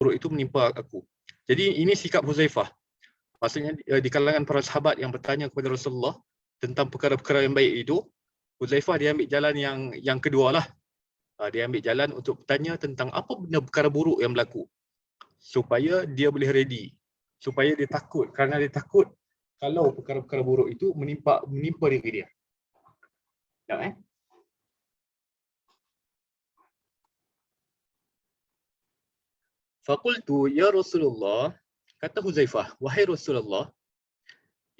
buruk itu menimpa aku. Jadi ini sikap Huzaifah. Maksudnya di kalangan para sahabat yang bertanya kepada Rasulullah tentang perkara-perkara yang baik itu, Huzaifah dia ambil jalan yang kedua lah. Dia ambil jalan untuk bertanya tentang apa benda perkara buruk yang berlaku, supaya dia boleh ready, supaya dia takut, kerana dia takut kalau perkara-perkara buruk itu menimpa diri dia. Ya, Faqultu ya Rasulullah, kata Huzaifah, wahai Rasulullah,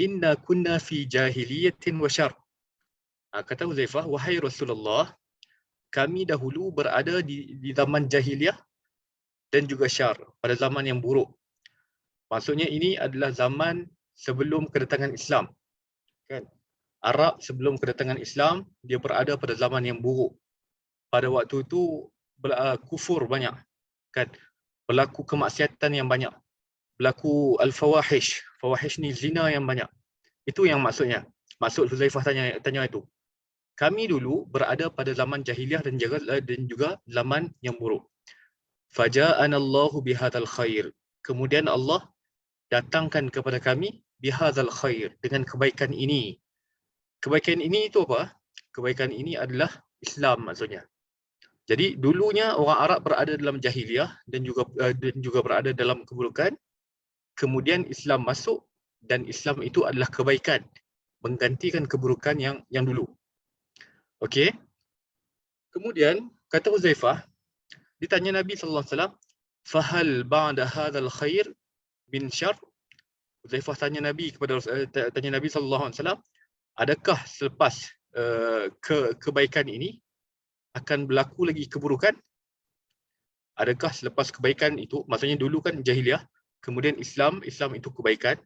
inna kunna fi jahiliyatin wa syar. Kata Huzaifah, wahai Rasulullah, kami dahulu berada di zaman jahiliyah dan juga syar, pada zaman yang buruk. Maksudnya ini adalah zaman sebelum kedatangan Islam. Kan? Arab sebelum kedatangan Islam, dia berada pada zaman yang buruk. Pada waktu itu kufur banyak. Kan? Berlaku kemaksiatan yang banyak. Berlaku al-fawahish. Fawahish ni zina yang banyak. Itu yang maksudnya. Maksud Huzaifah tanya itu. Kami dulu berada pada zaman jahiliah dan juga zaman yang buruk. Faja'anallahu bihadzal khair. Kemudian Allah datangkan kepada kami bihadzal khair, dengan kebaikan ini. Kebaikan ini itu apa? Kebaikan ini adalah Islam maksudnya. Jadi dulunya orang Arab berada dalam jahiliah dan juga berada dalam keburukan. Kemudian Islam masuk dan Islam itu adalah kebaikan, menggantikan keburukan yang dulu. Okey. Kemudian kata Huzaifah, ditanya Nabi sallallahu alaihi wasallam, "Fahal ba'da hadzal khair min syarr?" Huzaifah tanya Nabi sallallahu alaihi wasallam, adakah selepas kebaikan ini akan berlaku lagi keburukan? Adakah selepas kebaikan itu, maksudnya dulu kan jahiliah, kemudian Islam itu kebaikan.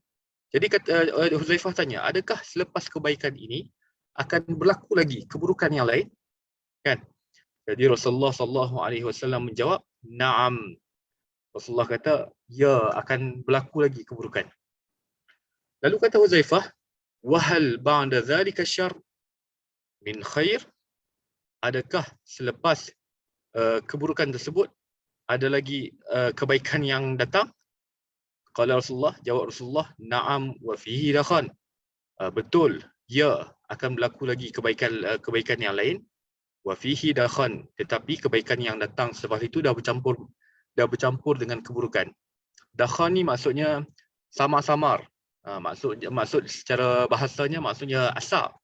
Jadi kata Huzaifah tanya, adakah selepas kebaikan ini akan berlaku lagi keburukan yang lain? Kan? Jadi Rasulullah sallallahu alaihi wasallam menjawab, "Na'am." Rasulullah kata, ya, akan berlaku lagi keburukan. Lalu kata Huzaifah, "Wahal ba'da dzalika syarr min khair?" Adakah selepas keburukan tersebut ada lagi kebaikan yang datang? Qala Rasulullah, jawab Rasulullah, "Na'am wa fihi dakhan." Betul, ya, akan berlaku lagi kebaikan yang lain. Wa fihi dakhan, tetapi kebaikan yang datang selepas itu dah bercampur dengan keburukan. Dakhan ni maksudnya samar-samar. Maksud secara bahasanya maksudnya asap.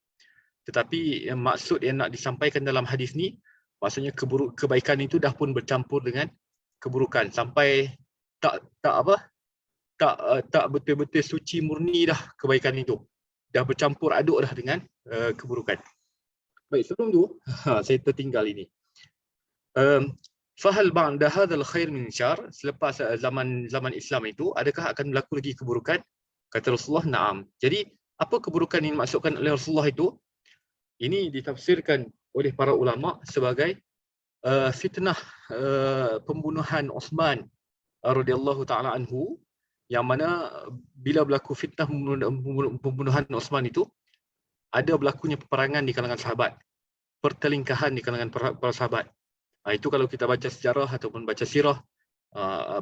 Tetapi maksud yang nak disampaikan dalam hadis ni, maksudnya kebaikan itu dah pun bercampur dengan keburukan sampai tak betul-betul suci murni dah kebaikan itu. Dah bercampur aduk dah dengan keburukan. Baik, sebelum tu saya tertinggal ini. Fahal ba'da hadzal khair min syarr, selepas zaman Islam itu adakah akan berlaku lagi keburukan? Kata Rasulullah, na'am. Jadi apa keburukan yang dimaksudkan oleh Rasulullah itu? Ini ditafsirkan oleh para ulama sebagai fitnah pembunuhan Uthman radhiyallahu taala anhu, yang mana bila berlaku fitnah pembunuhan Uthman itu, ada berlakunya peperangan di kalangan sahabat, pertelingkahan di kalangan para sahabat. Itu kalau kita baca sejarah ataupun baca sirah,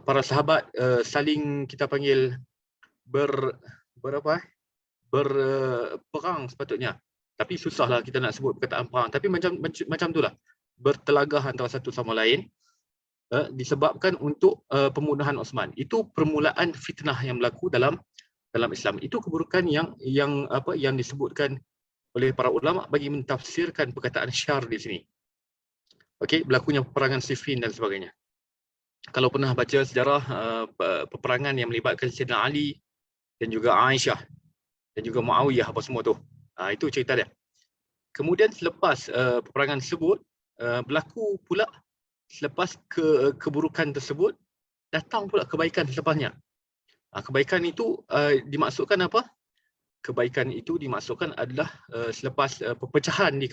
para sahabat saling kita panggil berperang sepatutnya. Tapi susahlah kita nak sebut perkataan perang. Tapi macam itulah, bertelagah antara satu sama lain disebabkan untuk pembunuhan Uthman. Itu permulaan fitnah yang berlaku dalam Islam. Itu keburukan yang disebutkan oleh para ulama bagi mentafsirkan perkataan syar di sini. Okey, berlakunya peperangan Siffin dan sebagainya. Kalau pernah baca sejarah peperangan yang melibatkan Sayyidina Ali dan juga Aisyah dan juga Muawiyah apa semua tu. Itu cerita dia. Kemudian selepas peperangan tersebut berlaku pula, selepas keburukan tersebut datang pula kebaikan selepasnya. Kebaikan itu dimaksudkan apa? Kebaikan itu dimaksudkan adalah selepas perpecahan di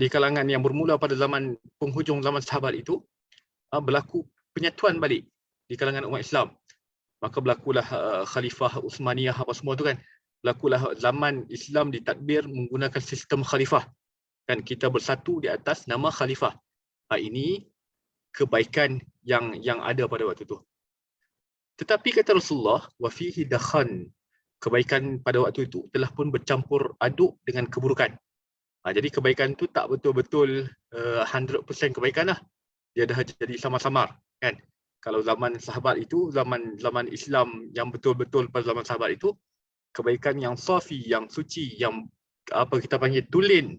kalangan yang bermula pada zaman penghujung zaman sahabat itu, berlaku penyatuan balik di kalangan umat Islam. Maka berlakulah Khalifah Uthmaniyah apa semua tu kan. Berlakulah zaman Islam ditadbir menggunakan sistem khalifah. Kan kita bersatu di atas nama khalifah. Ini kebaikan yang ada pada waktu itu. Tetapi kata Rasulullah, wa fihi dakhan, kebaikan pada waktu itu telah pun bercampur aduk dengan keburukan. Jadi kebaikan tu tak betul-betul 100% kebaikan lah. Dia dah jadi samar-samar, kan? Kalau zaman sahabat itu, zaman Islam yang betul-betul pada zaman sahabat itu, kebaikan yang safi, yang suci, yang apa kita panggil tulen.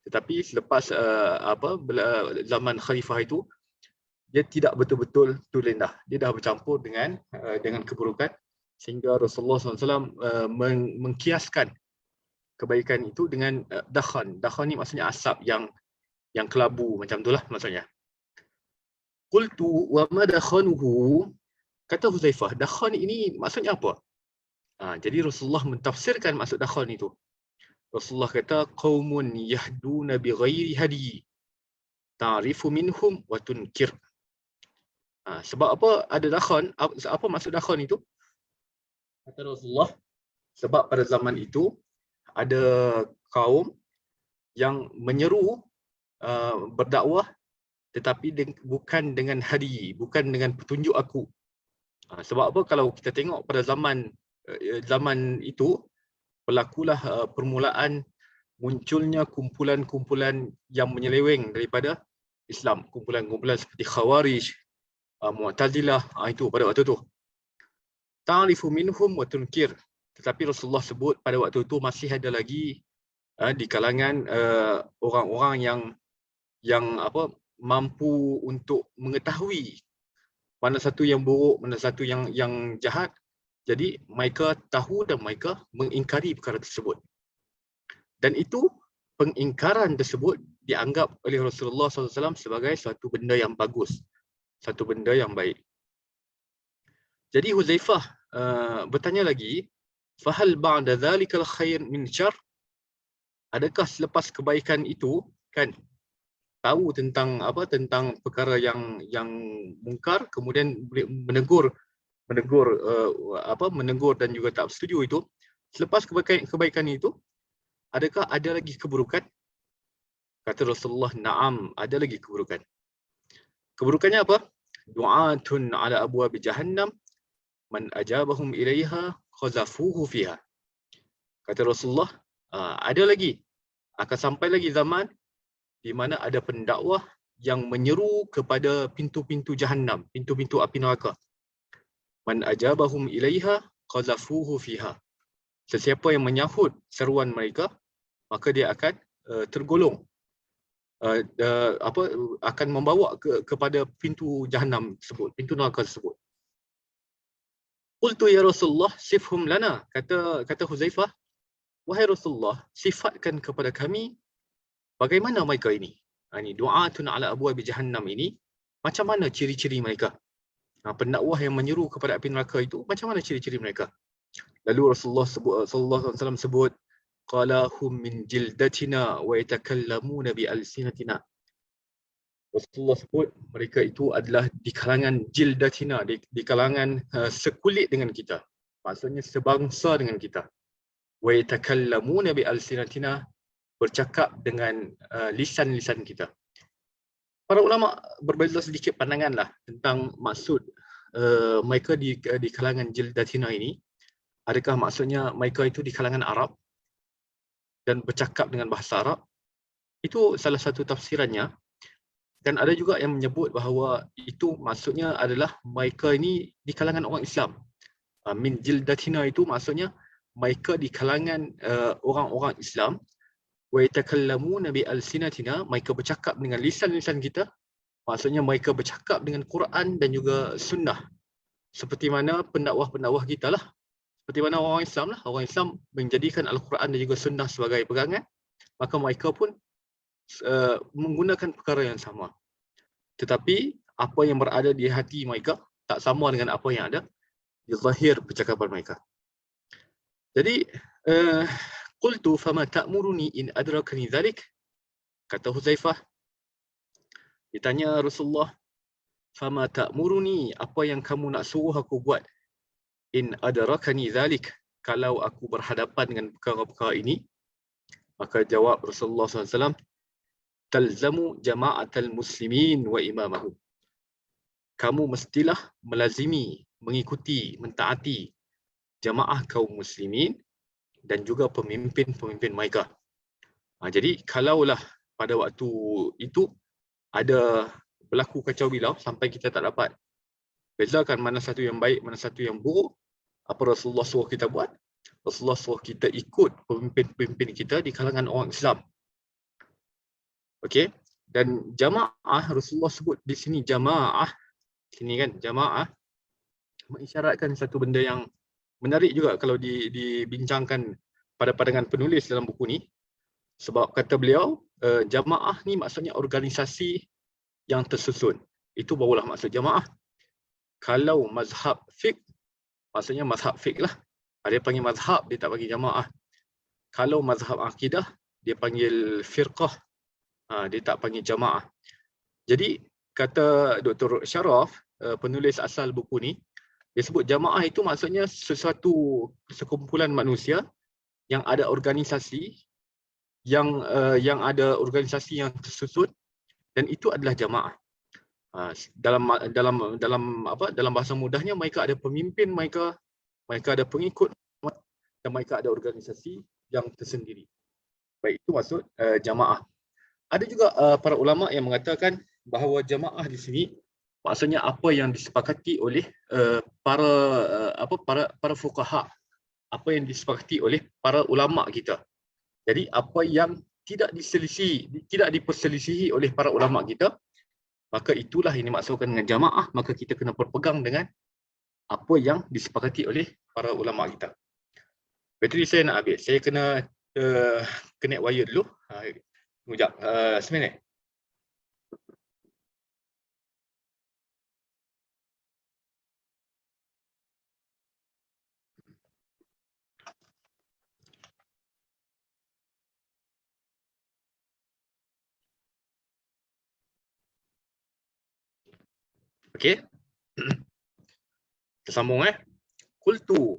Tetapi selepas zaman khalifah itu, dia tidak betul-betul tulen dah. Dia dah bercampur dengan keburukan, sehingga Rasulullah SAW mengkiaskan kebaikan itu dengan dakhan. Dakhan ni maksudnya asap yang kelabu macam itulah maksudnya. Qultu wa ma dakhanuhu, kata Huzaifah, dakhan ini maksudnya apa? Jadi Rasulullah mentafsirkan maksud dakhan itu. Rasulullah kata qaumun yahduna bighairi hadi ta'rifu minhum wa tunkir. Sebab apa ada dakhan? Apa maksud dakhan itu? Kata Rasulullah, sebab pada zaman itu ada kaum yang menyeru berdakwah tetapi bukan dengan hadi, bukan dengan petunjuk aku. Sebab apa? Kalau kita tengok pada zaman itu, berlakulah permulaan munculnya kumpulan-kumpulan yang menyeleweng daripada Islam. Kumpulan-kumpulan seperti Khawarij, Mu'tazilah, itu pada waktu itu. Ta'rifu minhum wa tunkir. Tetapi Rasulullah sebut pada waktu itu masih ada lagi di kalangan orang-orang yang mampu untuk mengetahui mana satu yang buruk, mana satu yang jahat. Jadi mereka tahu dan mereka mengingkari perkara tersebut. Dan itu, pengingkaran tersebut dianggap oleh Rasulullah SAW sebagai suatu benda yang bagus, satu benda yang baik. Jadi Huzaifah bertanya lagi, fahal ba'da dhalikal khair min syarr? Adakah selepas kebaikan itu, kan, tahu tentang perkara yang mungkar, kemudian menegur dan juga tak setuju itu, selepas kebaikan itu, adakah ada lagi keburukan? Kata Rasulullah, na'am, ada lagi keburukan. Keburukannya apa? Du'atun ala abwabi jahannam man ajabahum ilaiha khazafuhu fiha. Kata Rasulullah, ada lagi, akan sampai lagi zaman di mana ada pendakwah yang menyeru kepada pintu-pintu jahannam, pintu-pintu api neraka. Man ajabahum ilaiha qazafuhu fiha. Sesiapa yang menyahut seruan mereka, maka dia akan tergolong, akan membawa kepada pintu jahannam tersebut, pintu neraka tersebut. Qultu ya Rasulullah sifhum lana, kata Huzaifah, wahai Rasulullah, sifatkan kepada kami bagaimana mereka ini. Ini du'atun ala abwabi jahannam ini, macam mana ciri-ciri mereka? Pendakwah yang menyeru kepada api neraka itu, macam mana ciri-ciri mereka? Lalu Rasulullah sallallahu alaihi wasallam sebut, qala hum min jildatina wa yatakallamuna bi alsinatina. Rasulullah sebut mereka itu adalah di kalangan jildatina, di kalangan sekulit dengan kita. Maksudnya sebangsa dengan kita. Wa yatakallamuna bi alsinatina, bercakap dengan lisan-lisan kita. Para ulama berbeza sedikit pandanganlah tentang maksud mereka di kalangan jildatina ini. Adakah maksudnya mereka itu di kalangan Arab dan bercakap dengan bahasa Arab? Itu salah satu tafsirannya. Dan ada juga yang menyebut bahawa itu maksudnya adalah mereka ini di kalangan orang Islam. Min jildatina itu maksudnya mereka di kalangan orang-orang Islam. Wa yatakallamuna bi alsinatina, mereka bercakap dengan lisan-lisan kita. Maksudnya mereka bercakap dengan Quran dan juga sunnah. Seperti mana pendakwah-pendakwah kita lah. Seperti mana orang Islam lah. Orang Islam menjadikan Al-Quran dan juga sunnah sebagai pegangan. Maka mereka pun menggunakan perkara yang sama. Tetapi apa yang berada di hati mereka tak sama dengan apa yang ada di zahir percakapan mereka. Jadi, qultu fama ta'muruni in adrakani dhalik? Kata Huzaifah, ditanya Rasulullah, fama ta'muruni, apa yang kamu nak suruh aku buat? In adrakani dhalik, kalau aku berhadapan dengan perkara-perkara ini. Maka jawab Rasulullah SAW, talzamu jama'atal muslimin wa imamahum. kamu mestilah melazimi, mengikuti, mentaati jamaah kaum muslimin dan juga pemimpin-pemimpin mereka. Jadi kalaulah pada waktu itu ada berlaku kacau bilau sampai kita tak dapat bezakan mana satu yang baik, mana satu yang buruk, apa Rasulullah suruh kita buat? Rasulullah suruh kita ikut pemimpin-pemimpin kita di kalangan orang Islam. Okey? Dan jamaah, Rasulullah sebut di sini jamaah, sini kan jamaah, mengisyaratkan satu benda yang menarik juga kalau dibincangkan pada pandangan penulis dalam buku ni. Sebab kata beliau, jamaah ni maksudnya organisasi yang tersusun. Itu barulah maksud jamaah. Kalau mazhab fiqh, maksudnya mazhab fiqh lah. Dia panggil mazhab, dia tak panggil jamaah. Kalau mazhab akidah, dia panggil firqah, dia tak panggil jamaah. Jadi, kata Dr. Sharaf, penulis asal buku ni, dia sebut jamaah itu maksudnya sesuatu sekumpulan manusia yang ada organisasi, yang yang tersusun, dan itu adalah jamaah. Dalam bahasa mudahnya, mereka ada pemimpin mereka ada pengikut, dan mereka ada organisasi yang tersendiri. Baik, itu maksud jamaah. Ada juga para ulama yang mengatakan bahawa jamaah di sini maksudnya apa yang disepakati oleh para fuqaha, apa yang disepakati oleh para ulama kita. Jadi apa yang tidak diperselisihi oleh para ulama kita, maka itulah yang dimaksudkan dengan jamaah. Maka kita kena berpegang dengan apa yang disepakati oleh para ulama kita. Bateri saya nak habis. Saya kena connect wire dulu. Sekejap, 1 minit. Okey. Kita sambung Qultu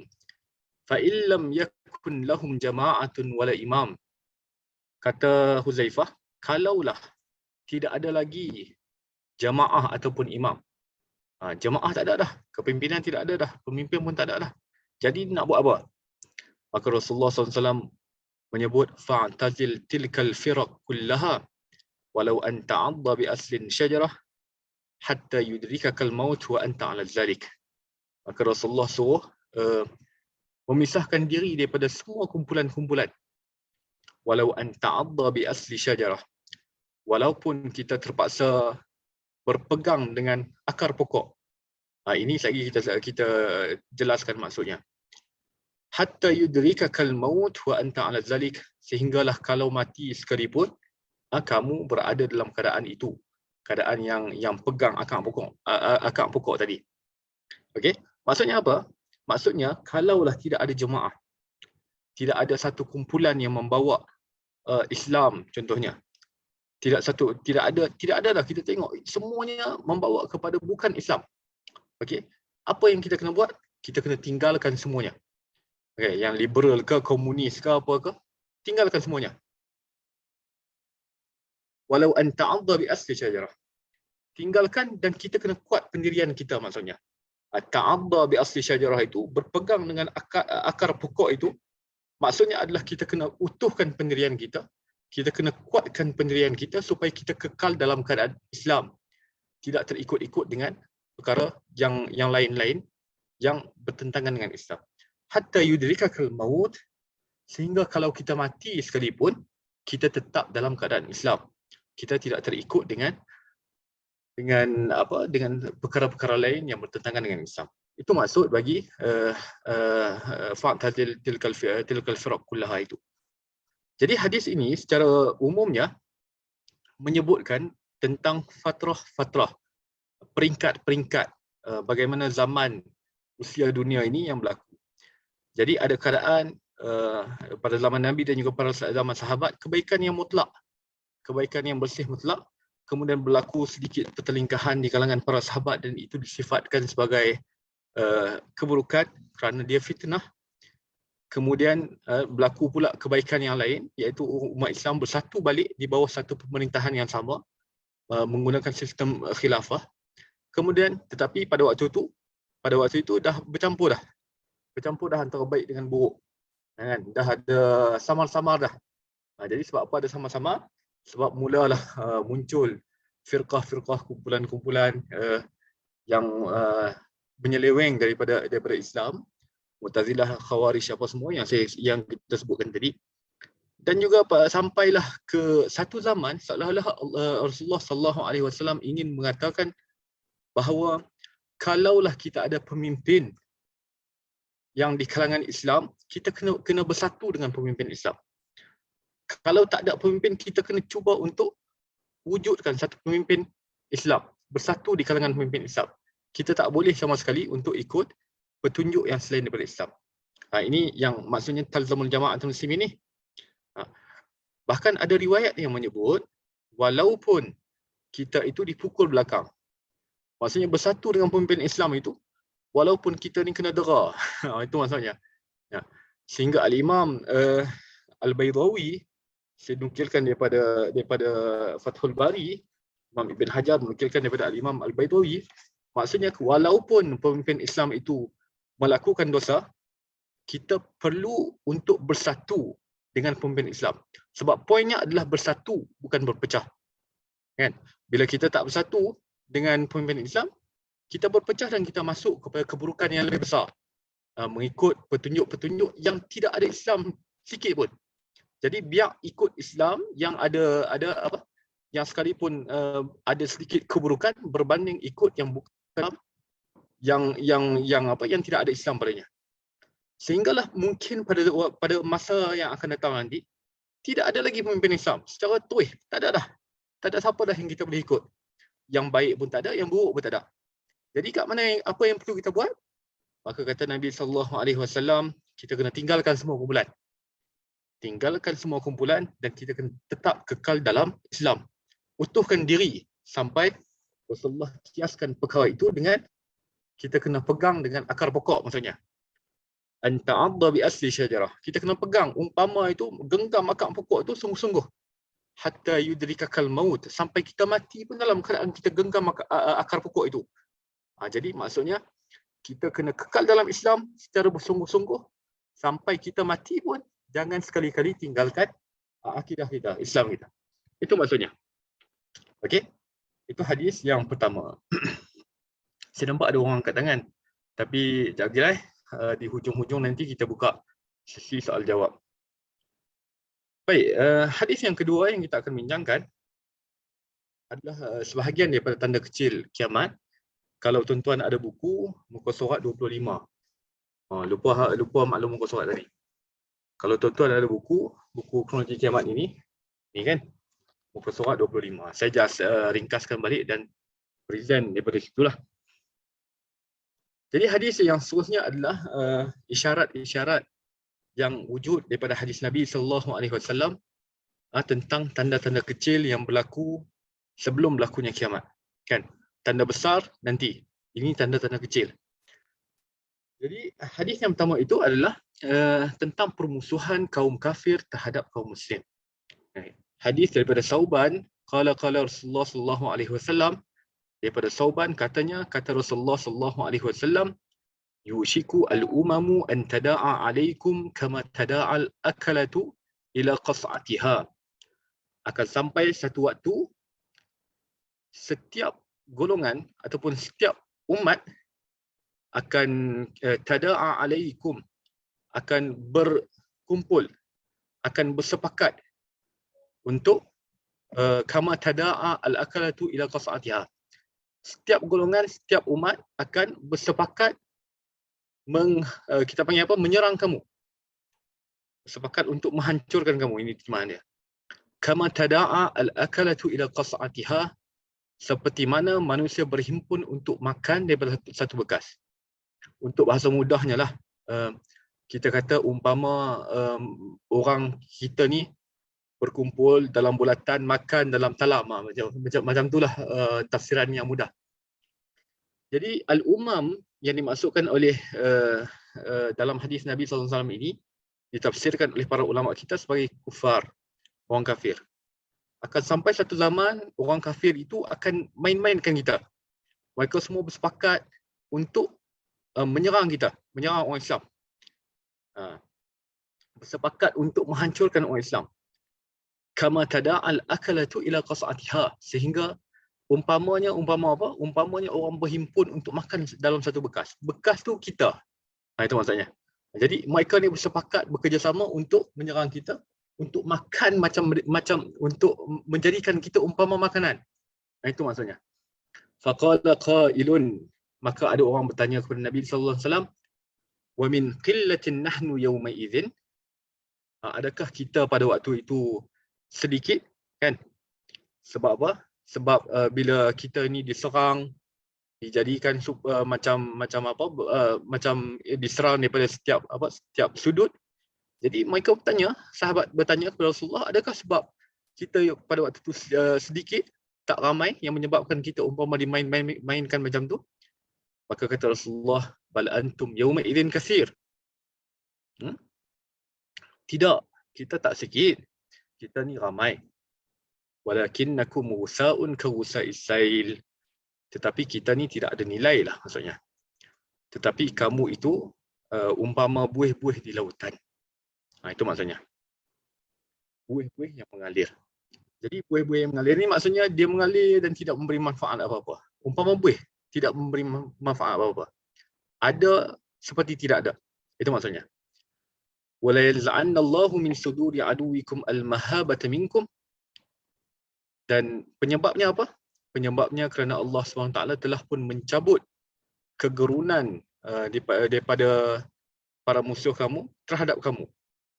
fa illam yakun lahum jama'atun wala imam. Kata Huzaifah, kalaulah tidak ada lagi jamaah ataupun imam. Jamaah tak ada dah, kepimpinan tidak ada dah, pemimpin pun tak ada dah. Jadi nak buat apa? Maka Rasulullah SAW menyebut fa'tazil tilkal firaq kullaha walau an ta'adda bi aslin syajarah hatta yudrikakal maut wa anta 'ala zalik. Maka Rasulullah suruh memisahkan diri daripada semua kumpulan-kumpulan. Walau an ta'adda bi asli syajarah. Walaupun kita terpaksa berpegang dengan akar pokok. Ini lagi kita jelaskan maksudnya. Hatta yudrikakal maut wa anta 'ala zalik, sehinggalah kalau mati sekalipun kamu berada dalam keadaan itu, keadaan yang pegang akar pokok tadi. Okey, maksudnya apa? Maksudnya kalaulah tidak ada jemaah, tidak ada satu kumpulan yang membawa Islam contohnya. Tidak ada dah, kita tengok semuanya membawa kepada bukan Islam. Okey, apa yang kita kena buat? Kita kena tinggalkan semuanya. Okey, yang liberal ke, komunis ke, apa ke, tinggalkan semuanya. Walau an ta'adda bi asli syajarah. Tinggalkan dan kita kena kuat pendirian kita maksudnya. Ta'adda bi asli syajarah itu berpegang dengan akar pokok itu, maksudnya adalah kita kena utuhkan pendirian kita. Kita kena kuatkan pendirian kita supaya kita kekal dalam keadaan Islam. Tidak terikut-ikut dengan perkara yang lain-lain yang bertentangan dengan Islam. Hatta yudrikakal maut, sehingga kalau kita mati sekalipun, kita tetap dalam keadaan Islam. Kita tidak terikut dengan perkara-perkara lain yang bertentangan dengan Islam. Itu maksud bagi fa'tazil tilkal firaq kullaha itu. Jadi hadis ini secara umumnya menyebutkan tentang fatrah-fatrah, peringkat-peringkat bagaimana zaman usia dunia ini yang berlaku. Jadi ada keadaan pada zaman Nabi dan juga pada zaman sahabat, kebaikan yang mutlak, kebaikan yang bersih mutlak, kemudian berlaku sedikit pertelingkahan di kalangan para sahabat dan itu disifatkan sebagai keburukan kerana dia fitnah. Kemudian berlaku pula kebaikan yang lain, iaitu umat Islam bersatu balik di bawah satu pemerintahan yang sama menggunakan sistem khilafah. Kemudian tetapi pada waktu itu dah bercampur dah antara baik dengan buruk. Kan? Dah ada samar-samar dah. Jadi sebab apa ada samar-samar? Sebab mulalah muncul firqah-firqah, kumpulan-kumpulan yang menyeleweng daripada Islam, Mu'tazilah, Khawarij, apa semua yang kita sebutkan tadi. Dan juga sampailah ke satu zaman seolah-olah Rasulullah sallallahu alaihi wasallam ingin mengatakan bahawa kalaulah kita ada pemimpin yang di kalangan Islam, kita kena bersatu dengan pemimpin Islam. Kalau tak ada pemimpin, kita kena cuba untuk wujudkan satu pemimpin Islam, bersatu di kalangan pemimpin Islam. Kita tak boleh sama sekali untuk ikut petunjuk yang selain daripada Islam. Ini yang maksudnya talzamul jama'atul muslimin ni. Bahkan ada riwayat yang menyebut walaupun kita itu dipukul belakang, maksudnya bersatu dengan pemimpin Islam itu walaupun kita ni kena dera. Itu maksudnya. Sehingga Al-Imam Al-Baydawi, saya nukilkan daripada Fathul Bari, Imam Ibn Hajar menukilkan daripada Al-Imam Al-Baydawi, maksudnya walaupun pemimpin Islam itu melakukan dosa, kita perlu untuk bersatu dengan pemimpin Islam. Sebab poinnya adalah bersatu, bukan berpecah. Kan? Bila kita tak bersatu dengan pemimpin Islam, kita berpecah dan kita masuk kepada keburukan yang lebih besar. Mengikut petunjuk-petunjuk yang tidak ada Islam sikit pun. Jadi biar ikut Islam yang ada apa? Yang sekalipun ada sedikit keburukan berbanding ikut yang bukan yang tidak ada Islam padanya. Sehinggalah mungkin pada masa yang akan datang nanti tidak ada lagi pemimpin Islam secara tuih, tak ada dah. Tak ada siapa dah yang kita boleh ikut. Yang baik pun tak ada, yang buruk pun tak ada. Jadi kat mana apa yang perlu kita buat? Maka kata Nabi sallallahu alaihi wasallam, kita kena tinggalkan semua kumpulan. Tinggalkan semua kumpulan dan kita kena tetap kekal dalam Islam. Utuhkan diri sampai Rasulullah kiaskan perkara itu dengan kita kena pegang dengan akar pokok, maksudnya. Anta'adda bi asli syajarah. Kita kena pegang, umpama itu genggam akar pokok itu sungguh-sungguh. Hatta yudrikakal maut, sampai kita mati pun dalam keadaan kita genggam akar pokok itu. Jadi maksudnya kita kena kekal dalam Islam secara bersungguh-sungguh sampai kita mati pun jangan sekali-kali tinggalkan akidah kita, Islam kita. Itu maksudnya. Okey? Itu hadis yang pertama. Saya nampak ada orang angkat tangan. Tapi jap je lah. Di hujung-hujung nanti kita buka sesi soal jawab. Baik, hadis yang kedua yang kita akan bincangkan adalah sebahagian daripada tanda kecil kiamat. Kalau tuan-tuan ada buku, muka surat 25. Lupa maklum muka surat tadi. Kalau tuan-tuan ada buku kronologi kiamat ini kan, muka surat 25. Saya just ringkaskan balik dan present daripada situlah. Jadi hadis yang seterusnya adalah isyarat-isyarat yang wujud daripada hadis Nabi sallallahu alaihi wasallam tentang tanda-tanda kecil yang berlaku sebelum berlakunya kiamat. Kan? Tanda besar nanti. Ini tanda-tanda kecil. Jadi hadis yang pertama itu adalah tentang permusuhan kaum kafir terhadap kaum muslim. Hadis daripada Sauban, qala Rasulullah sallallahu alaihi wasallam, daripada Sauban kata Rasulullah sallallahu alaihi wasallam, yushiku al-umamu an tada'a alaikum kama tada'a al-akalatu ila qas'atiha. Akan sampai satu waktu setiap golongan ataupun setiap umat akan tada'a alaikum, akan berkumpul, akan bersepakat untuk kama tada'a al-akalatu ila qas'atiha. Setiap golongan, setiap umat akan bersepakat kita panggil apa? Menyerang kamu. Sepakat untuk menghancurkan kamu. Ini terjemahan dia. Kama tada'a al-akalatu ila qas'atiha, seperti mana manusia berhimpun untuk makan daripada satu bekas. Untuk bahasa mudahnya lah, kita kata umpama orang kita ni berkumpul dalam bulatan, makan dalam talam, macam itulah tafsiran yang mudah. Jadi al-umam yang dimaksudkan oleh dalam hadis Nabi SAW ini ditafsirkan oleh para ulama kita sebagai kufar, orang kafir. Akan sampai satu zaman orang kafir itu akan main-mainkan kita mereka semua bersepakat untuk menyerang kita, menyerang orang Islam. Bersepakat untuk menghancurkan orang Islam. Kama tada'al akalatu ila qas'atiha, sehingga umpamanya apa? Umpamanya orang berhimpun untuk makan dalam satu bekas. Bekas tu kita. Itu maksudnya. Jadi mereka ni bersepakat bekerjasama untuk menyerang kita, untuk makan macam untuk menjadikan kita umpama makanan. Itu maksudnya. Faqala qailun, maka ada orang bertanya kepada Nabi sallallahu alaihi wasallam, wa min qillatin nahnu yawma idzin, adakah kita pada waktu itu sedikit, kan? Sebab apa? Sebab bila kita ni diserang, dijadikan macam diserang daripada setiap sudut. Jadi mereka bertanya, sahabat bertanya kepada Rasulullah, adakah sebab kita pada waktu itu sedikit, tak ramai, yang menyebabkan kita umpama dimain-mainkan macam tu? Maka kata Rasulullah, bal antum yawma idzin katsir. Tidak, kita tak sikit. Kita ni ramai. Walakinnakum wusa'un ka wusa'is sail. Tetapi kita ni tidak ada nilai lah maksudnya. Tetapi kamu itu umpama buih-buih di lautan. Itu maksudnya. Buih-buih yang mengalir. Jadi buih-buih yang mengalir ni maksudnya dia mengalir dan tidak memberi manfaat apa-apa. Umpama buih tidak memberi manfaat apa-apa. Ada seperti tidak ada. Itu maksudnya. Wala yaz'anallahu min suduri aduwikum al-mahabata minkum. Dan penyebabnya apa? Penyebabnya kerana Allah SWT telah pun mencabut kegerunan daripada para musuh kamu terhadap kamu.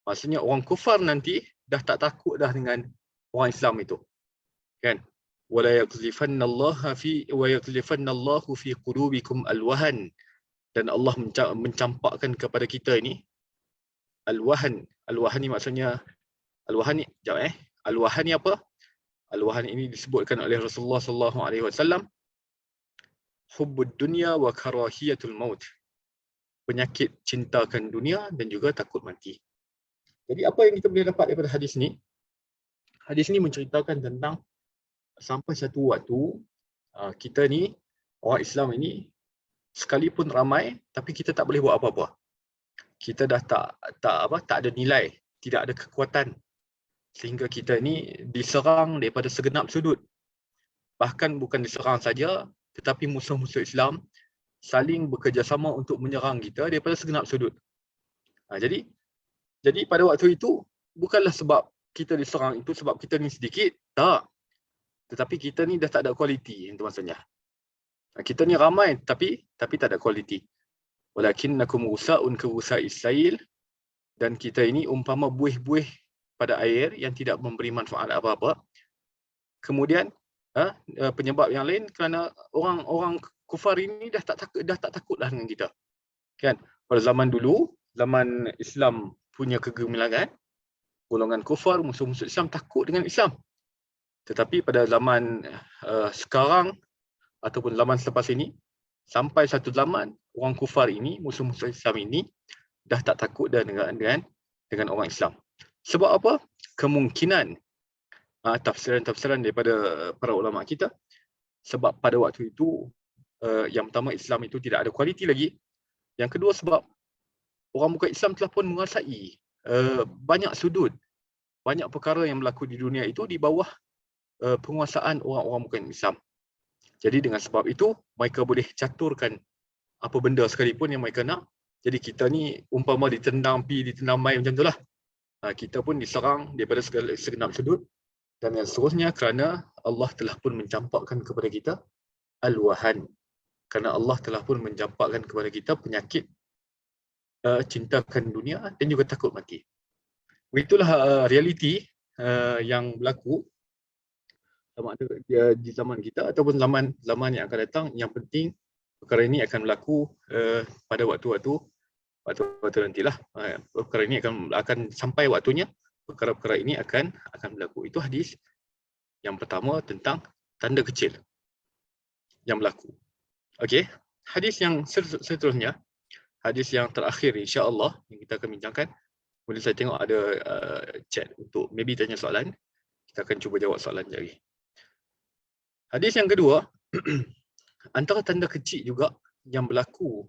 Maksudnya orang kufar nanti dah tak takut dah dengan orang Islam itu. Kan? Wala yaqzifannallaha fi qulubikum alwahan. Dan Allah mencampakkan kepada kita ini alwahan. Alwahan ni maksudnya alwahan ni apa? Al-wahan ini disebutkan oleh Rasulullah sallallahu alaihi wasallam, hubbud dunya wa karahiyatul maut. Penyakit cintakan dunia dan juga takut mati. Jadi apa yang kita boleh dapat daripada hadis ni? Hadis ni menceritakan tentang sampai satu waktu kita ni orang Islam ini sekalipun ramai tapi kita tak boleh buat apa-apa. Kita dah tak ada nilai, tidak ada kekuatan. Sehingga kita ni diserang daripada segenap sudut. Bahkan bukan diserang saja, tetapi musuh-musuh Islam saling bekerjasama untuk menyerang kita daripada segenap sudut. Jadi pada waktu itu, bukanlah sebab kita diserang itu sebab kita ni sedikit. Tak. Tetapi kita ni dah tak ada kualiti, itu maksudnya. Kita ni ramai tapi tak ada kualiti. Walakinnakum wusa'un ka wusa'is sail. Dan kita ini umpama buih-buih pada air yang tidak memberi manfaat apa-apa. Kemudian penyebab yang lain kerana orang kufar ini dah tak takutlah dengan kita. Kan? Pada zaman dulu, zaman Islam punya kegemilangan, golongan kufar, musuh-musuh Islam takut dengan Islam. Tetapi pada zaman sekarang ataupun zaman selepas ini, sampai satu zaman orang kufar ini, musuh-musuh Islam ini dah tak takut dah dengan orang Islam. Sebab apa? Kemungkinan tafsiran-tafsiran daripada para ulama kita. Sebab pada waktu itu, yang pertama Islam itu tidak ada kualiti lagi. Yang kedua sebab orang bukan Islam telah pun menguasai banyak sudut, banyak perkara yang berlaku di dunia itu di bawah penguasaan orang-orang bukan Islam. Jadi dengan sebab itu, mereka boleh caturkan apa benda sekalipun yang mereka nak. Jadi kita ni umpama ditendang pi, ditendang mai macam itulah. Kita pun diserang daripada segenap sudut dan yang seterusnya kerana Allah telah pun mencampakkan kepada kita al-wahan. Kerana Allah telah pun mencampakkan kepada kita penyakit cintakan dunia dan juga takut mati. Itulah realiti yang berlaku sama ada di zaman kita ataupun zaman yang akan datang. Yang penting perkara ini akan berlaku pada waktu-waktu nantilah. Perkara ini akan sampai waktunya, perkara-perkara ini akan berlaku. Itu hadis yang pertama tentang tanda kecil yang berlaku. Okey, hadis yang seterusnya, hadis yang terakhir insya-Allah yang kita akan bincangkan. Boleh saya tengok ada chat untuk maybe tanya soalan. Kita akan cuba jawab soalan lagi. Hadis yang kedua antara tanda kecil juga yang berlaku,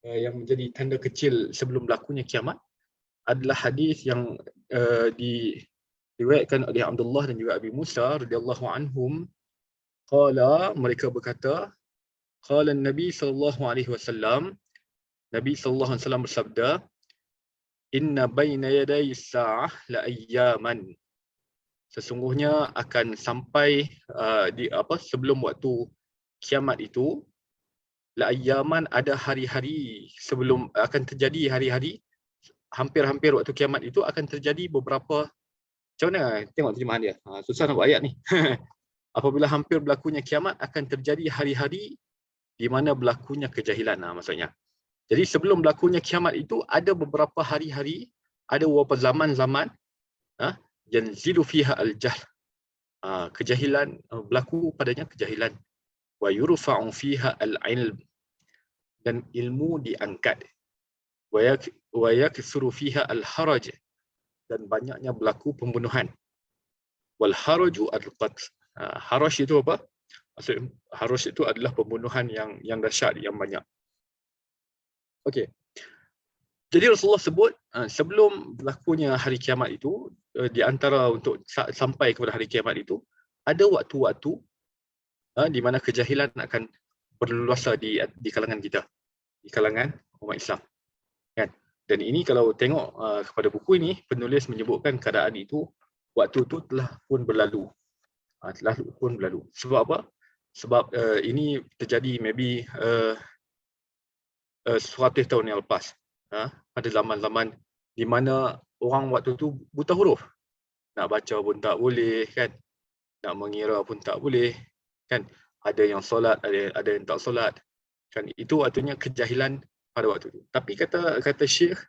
yang menjadi tanda kecil sebelum berlakunya kiamat adalah hadis yang diriwayatkan oleh Abdullah dan juga Abi Musa radhiyallahu anhum. Qala, mereka berkata, qala Nabi sallallahu alaihi wasallam, Nabi sallallahu alaihi wasallam bersabda, inna baina yaday sa'ah la ayyaman. Sesungguhnya akan sampai sebelum waktu kiamat itu, la ayyaman, ada hari-hari sebelum akan terjadi hari-hari, hampir-hampir waktu kiamat itu akan terjadi beberapa, macam mana tengok terjemahan dia, susah nak buat ayat ni. Apabila hampir berlakunya kiamat akan terjadi hari-hari di mana berlakunya kejahilan, maksudnya. Jadi sebelum berlakunya kiamat itu ada beberapa hari-hari, ada beberapa zaman-zaman yanzilu fiha al-jahl, kejahilan, berlaku padanya kejahilan, wa yurfa'u fiha al-ilm, dan ilmu diangkat, wa yakthuru fiha al-haraj, dan banyaknya berlaku pembunuhan. Wal haraju al-qatl, haraj itu apa? Maksud haraj itu adalah pembunuhan yang dahsyat, yang banyak. Okey. Jadi Rasulullah sebut sebelum berlakunya hari kiamat itu, di antara untuk sampai kepada hari kiamat itu, ada waktu-waktu di mana kejahilan akan berleluasa di kalangan kita, di kalangan umat Islam. Kan? Dan ini kalau tengok kepada buku ini, penulis menyebutkan keadaan itu, waktu itu telah pun berlalu. Sebab apa? Sebab ini terjadi maybe 100 tahun yang lepas. Pada zaman-zaman di mana orang waktu tu buta huruf. Nak baca pun tak boleh, kan? Nak mengira pun tak boleh, kan? Ada yang solat, ada yang tak solat. Kan? Itu artinya kejahilan pada waktu itu. Tapi kata Syekh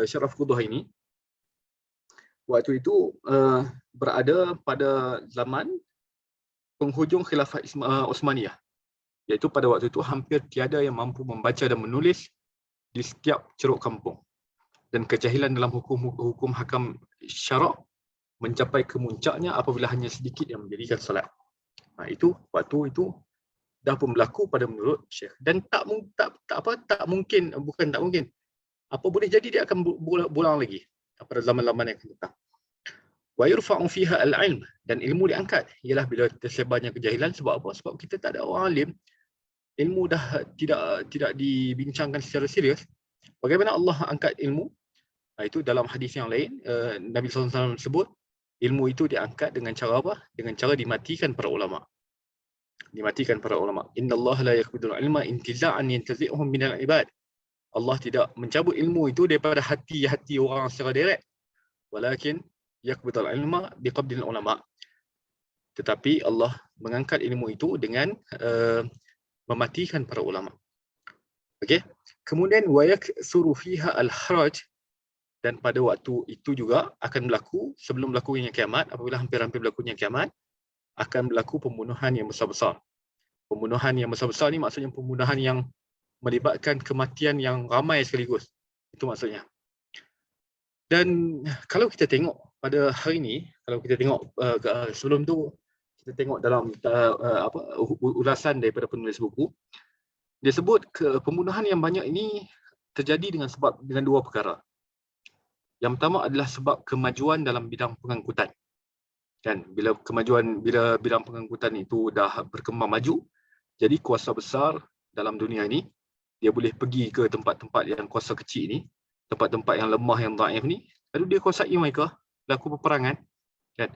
Syaraf Qudah ini, waktu itu berada pada zaman penghujung khilafah Osmaniyah. Iaitu pada waktu itu hampir tiada yang mampu membaca dan menulis di setiap ceruk kampung. Dan kejahilan dalam hukum hakam syarak mencapai kemuncaknya apabila hanya sedikit yang mendirikan solat. Itu waktu itu dah pun berlaku pada menurut Syekh. Dan tak mungkin, bukan tak mungkin, apa boleh jadi dia akan berulang lagi pada zaman-zaman yang akan datang. Wa yurfa'u fiha al-ilm, dan ilmu diangkat. Ialah bila tersebarnya kejahilan. Sebab apa? Sebab kita tak ada orang alim, ilmu dah tidak dibincangkan secara serius. Bagaimana Allah angkat ilmu? Itu dalam hadis yang lain, Nabi SAW sebut ilmu itu diangkat dengan cara apa? Dengan cara dimatikan para ulama. Dimatikan para ulama. Innallaha la yaqbidul ilma intiza'an yantazi'uhum minal ibad. Allah tidak mencabut ilmu itu daripada hati-hati orang secara direct. Walakin yaqbidul ilma biqabdil ulama. Tetapi Allah mengangkat ilmu itu dengan mematikan para ulama. Okey. Kemudian wa yaksuru fiha al-haraj, dan pada waktu itu juga akan berlaku sebelum berlakunya kiamat, apabila hampir-hampir berlakunya kiamat, akan berlaku pembunuhan yang besar-besar. Pembunuhan yang besar-besar ni maksudnya pembunuhan yang melibatkan kematian yang ramai sekaligus. Itu maksudnya. Dan kalau kita tengok pada hari ini, kalau kita tengok sebelum tu kita tengok dalam ulasan daripada penulis buku, dia sebut pembunuhan yang banyak ini terjadi dengan dua perkara. Yang pertama adalah sebab kemajuan dalam bidang pengangkutan. Kan, bila bidang pengangkutan itu dah berkembang maju, jadi kuasa besar dalam dunia ini dia boleh pergi ke tempat-tempat yang kuasa kecil ni, tempat-tempat yang lemah, yang dhaif ni, lalu dia kuasai mereka, berlaku peperangan, kan.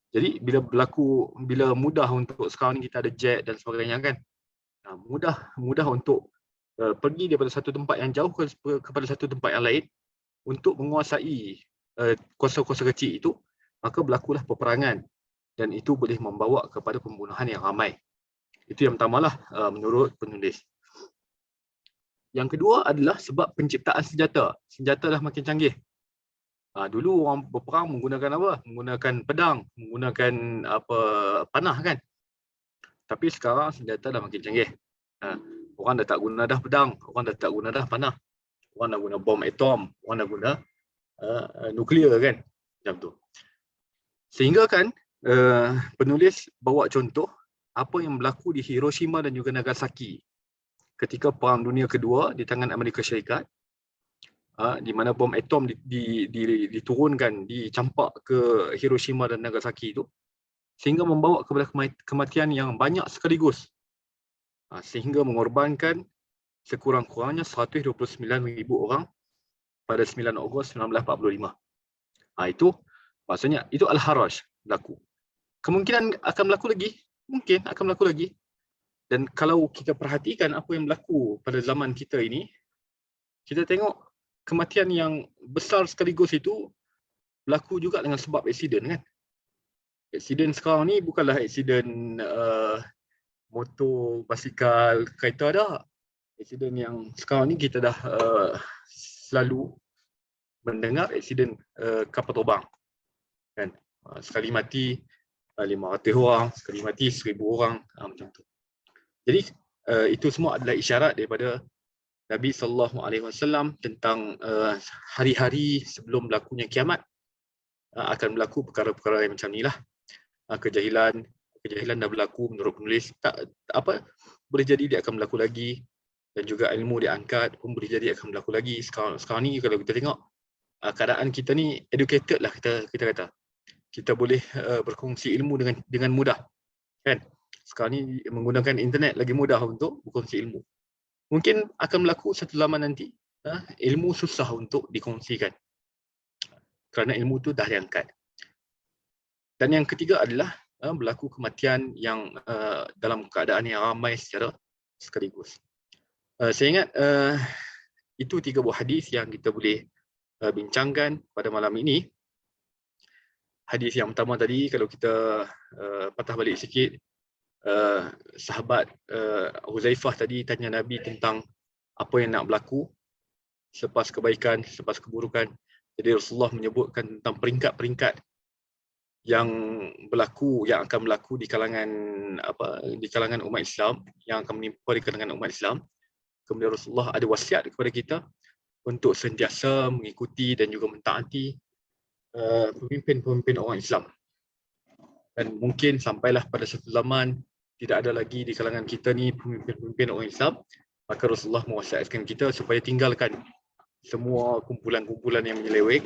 Jadi bila mudah untuk sekarang ni kita ada jet dan sebagainya, kan. Mudah untuk pergi daripada satu tempat yang jauh kepada satu tempat yang lain untuk menguasai kuasa-kuasa kecil itu, maka berlakulah peperangan, dan itu boleh membawa kepada pembunuhan yang ramai. Itu yang pertamalah menurut penulis. Yang kedua adalah sebab penciptaan senjata. Senjata dah makin canggih. Dulu orang berperang menggunakan apa? Menggunakan pedang, menggunakan panah, kan. Tapi sekarang senjata dah makin canggih. Orang dah tak guna dah pedang, orang dah tak guna dah panah. Orang dah guna bom atom, orang dah guna nuklear, kan. Macam tu. Sehingga kan penulis bawa contoh apa yang berlaku di Hiroshima dan juga Nagasaki ketika Perang Dunia Kedua di tangan Amerika Syarikat, di mana bom atom diturunkan, dicampak ke Hiroshima dan Nagasaki itu, sehingga membawa kepada kematian yang banyak sekaligus, sehingga mengorbankan sekurang-kurangnya 129,000 orang pada 9 Ogos 1945. Itu maksudnya itu Al-Haraj berlaku. Kemungkinan akan berlaku lagi, mungkin akan berlaku lagi. Dan kalau kita perhatikan apa yang berlaku pada zaman kita ini, kita tengok kematian yang besar sekaligus itu berlaku juga dengan sebab aksiden kan. Aksiden sekarang ni bukanlah aksiden motor, basikal, kereta dah. Aksiden yang sekarang ni kita dah selalu mendengar aksiden kapal terbang kan. Sekali mati 500 orang, sekali mati 1,000 orang, macam tu. Jadi itu semua adalah isyarat daripada Nabi SAW tentang hari-hari sebelum berlakunya kiamat akan berlaku perkara-perkara yang macam inilah. Kejahilan dah berlaku menurut penulis, boleh jadi dia akan berlaku lagi, dan juga ilmu diangkat pun boleh jadi akan berlaku lagi. Sekarang ni kalau kita tengok keadaan kita ni educated lah, kita kata. Kita boleh berkongsi ilmu dengan mudah kan. Sekarang ni menggunakan internet lagi mudah untuk berkongsi ilmu. Mungkin akan berlaku satu zaman nanti ilmu susah untuk dikongsikan kerana ilmu tu dah diangkat. Dan yang ketiga adalah berlaku kematian yang dalam keadaan yang ramai secara sekaligus. Saya ingat itu 3 buah hadis yang kita boleh bincangkan pada malam ini. Hadis yang pertama tadi, kalau kita patah balik sikit, sahabat Huzaifah tadi tanya Nabi tentang apa yang nak berlaku selepas kebaikan, selepas keburukan. Jadi Rasulullah menyebutkan tentang peringkat-peringkat yang akan berlaku di kalangan umat Islam, yang akan menimpa di kalangan umat Islam. Kemudian Rasulullah ada wasiat kepada kita untuk sentiasa mengikuti dan juga mentaati pemimpin-pemimpin orang Islam. Dan mungkin sampailah pada satu zaman tidak ada lagi di kalangan kita ni pemimpin-pemimpin orang Islam, maka Rasulullah mewasiatkan kita supaya tinggalkan semua kumpulan-kumpulan yang menyeleweng,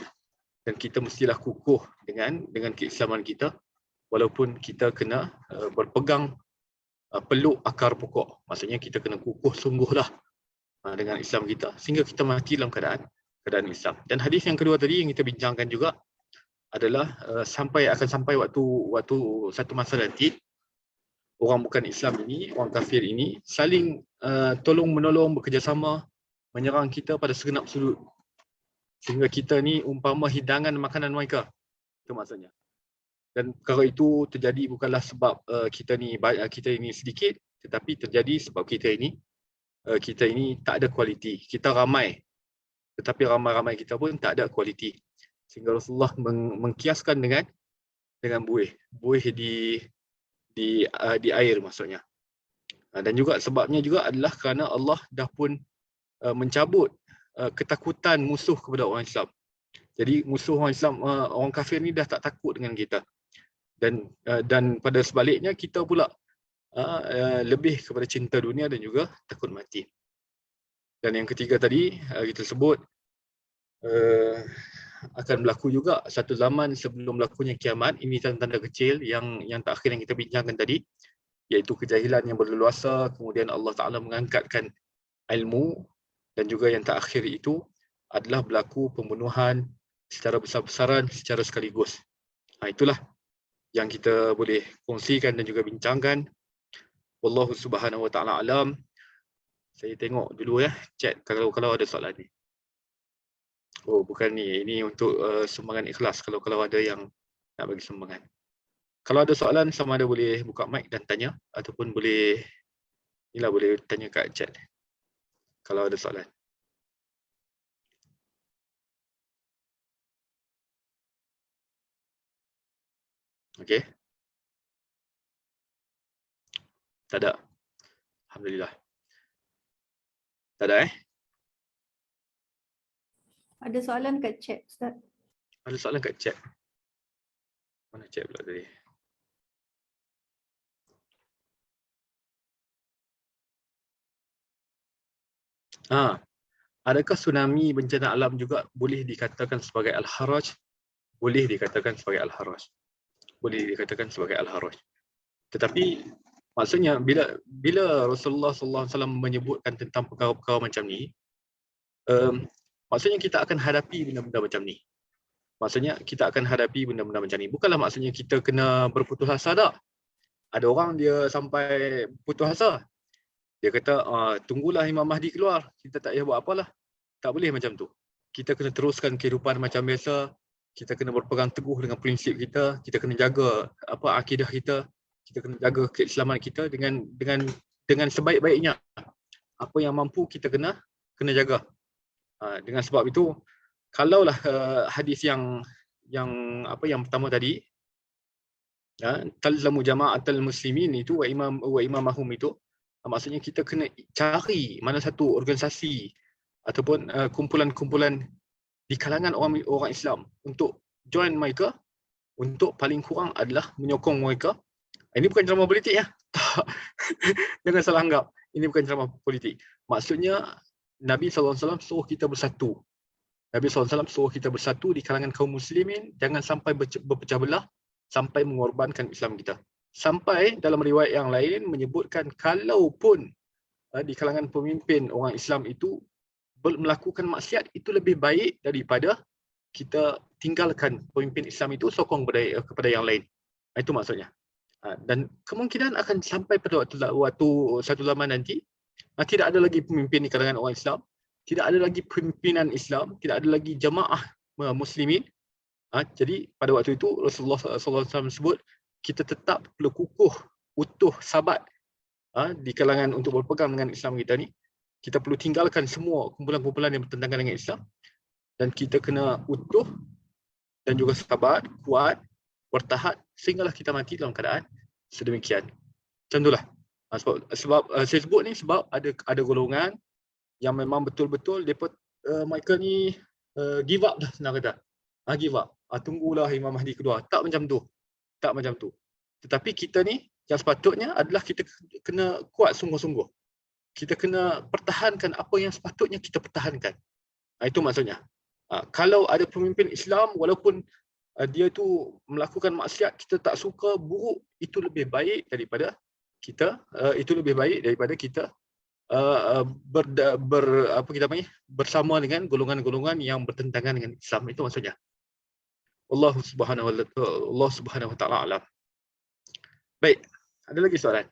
dan kita mestilah kukuh dengan keislaman kita, walaupun kita kena berpegang peluk akar pokok. Maksudnya kita kena kukuh sungguhlah dengan Islam kita sehingga kita mati dalam keadaan Islam. Dan hadis yang kedua tadi yang kita bincangkan juga adalah akan sampai waktu satu masa nanti, orang bukan Islam ini, orang kafir ini saling tolong menolong, bekerjasama menyerang kita pada segenap sudut, sehingga kita ni umpama hidangan makanan mereka. Itu maksudnya. Dan perkara itu terjadi bukanlah sebab kita ini sedikit, tetapi terjadi sebab kita ini tak ada kualiti. Kita ramai, tetapi ramai-ramai kita pun tak ada kualiti. Sehingga Rasulullah mengkiaskan dengan buih di air maksudnya. Dan juga sebabnya juga adalah kerana Allah dah pun mencabut ketakutan musuh kepada orang Islam. Jadi musuh orang Islam, orang kafir ni dah tak takut dengan kita. Dan pada sebaliknya kita pula lebih kepada cinta dunia dan juga takut mati. Dan yang ketiga tadi kita sebut akan berlaku juga satu zaman sebelum berlakunya kiamat. Ini tanda-tanda kecil yang terakhir yang kita bincangkan tadi, iaitu kejahilan yang berleluasa, kemudian Allah Ta'ala mengangkatkan ilmu, dan juga yang terakhir itu adalah berlaku pembunuhan secara besar-besaran secara sekaligus. Itulah yang kita boleh kongsikan dan juga bincangkan. Wallahu subhanahu wa ta'ala alam. Saya tengok dulu chat kalau ada soalan ni. Oh, bukan ni. Ini untuk sumbangan ikhlas kalau ada yang nak bagi sumbangan. Kalau ada soalan, sama ada boleh buka mic dan tanya, ataupun boleh tanya kat chat kalau ada soalan. Okey. Tak ada. Alhamdulillah. Tak ada Ada soalan kat chat, Ustaz. Ada soalan kat chat. Mana chat pula tadi? Adakah tsunami bencana alam juga boleh dikatakan sebagai al-haraj? Boleh dikatakan sebagai al-haraj. Boleh dikatakan sebagai al-haraj. Tetapi maksudnya bila Rasulullah SAW menyebutkan tentang perkara-perkara macam ni, maksudnya kita akan hadapi benda-benda macam ni. Maksudnya kita akan hadapi benda-benda macam ni. Bukanlah maksudnya kita kena berputus asa tak. Ada orang dia sampai putus asa. Dia kata, tunggulah Imam Mahdi keluar. Kita tak payah buat apalah. Tak boleh macam tu. Kita kena teruskan kehidupan macam biasa. Kita kena berpegang teguh dengan prinsip kita. Kita kena jaga akidah kita. Kita kena jaga keislaman kita dengan sebaik-baiknya. Apa yang mampu kita kena jaga. Dengan sebab itu, kalaulah hadis yang pertama tadi, talzamu jama'atul muslimin itu wa imamahum itu, maksudnya kita kena cari mana satu organisasi ataupun kumpulan-kumpulan di kalangan orang Islam untuk join mereka, untuk paling kurang adalah menyokong mereka. Ini bukan ceramah politik ya. Jangan salah anggap. Ini bukan ceramah politik. Maksudnya Nabi SAW suruh kita bersatu. Nabi SAW suruh kita bersatu di kalangan kaum muslimin, jangan sampai berpecah belah, sampai mengorbankan Islam kita. Sampai dalam riwayat yang lain menyebutkan kalaupun di kalangan pemimpin orang Islam itu melakukan maksiat, itu lebih baik daripada kita tinggalkan pemimpin Islam itu, sokong kepada yang lain. Itu maksudnya. Dan kemungkinan akan sampai pada waktu satu zaman nanti, tidak ada lagi pemimpin di kalangan orang Islam, tidak ada lagi pimpinan Islam, tidak ada lagi jamaah muslimin. Jadi pada waktu itu Rasulullah SAW sebut kita tetap perlu kukuh, utuh, sabat di kalangan untuk berpegang dengan Islam kita ni. Kita perlu tinggalkan semua kumpulan-kumpulan yang bertentangan dengan Islam, dan kita kena utuh dan juga sabat, kuat, bertahan sehinggalah kita mati dalam keadaan sedemikian. Macam itulah. Sebab saya sebut ni sebab ada golongan yang memang betul-betul mereka ni give up dah, senang kata. Give up. Tunggulah Imam Mahdi keluar. Tak macam tu. Tak macam tu. Tetapi kita ni yang sepatutnya adalah kita kena kuat sungguh-sungguh. Kita kena pertahankan apa yang sepatutnya kita pertahankan. Itu maksudnya. Kalau ada pemimpin Islam, walaupun dia tu melakukan maksiat, kita tak suka, buruk, itu lebih baik daripada kita bersama dengan golongan-golongan yang bertentangan dengan Islam. Itu maksudnya. Allah Subhanahu wa taala alam. Baik, ada lagi soalan?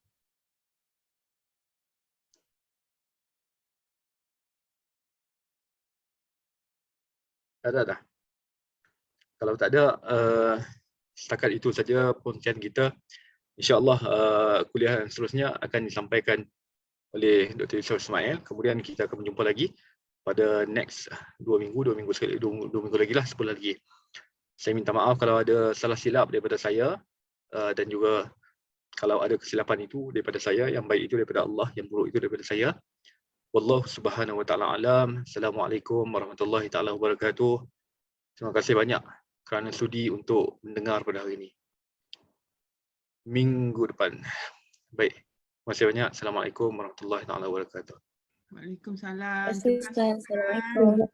Dah. Kalau tak ada, setakat itu saja perkongsian kita. InsyaAllah kuliah yang seterusnya akan disampaikan oleh Dr. Yusof Ismail. Kemudian kita akan berjumpa lagi pada next 2 minggu sekali, 2 minggu lagi lah, sebulan lagi. Saya minta maaf kalau ada salah silap daripada saya, dan juga kalau ada kesilapan itu daripada saya, yang baik itu daripada Allah, yang buruk itu daripada saya. Wallahu subhanahu wa ta'ala alam. Assalamualaikum warahmatullahi ta'ala wabarakatuh. Terima kasih banyak kerana sudi untuk mendengar pada hari ini. Minggu depan. Baik. Terima kasih banyak. Assalamualaikum warahmatullahi ta'ala wabarakatuh. Waalaikumsalam. Assalamualaikum.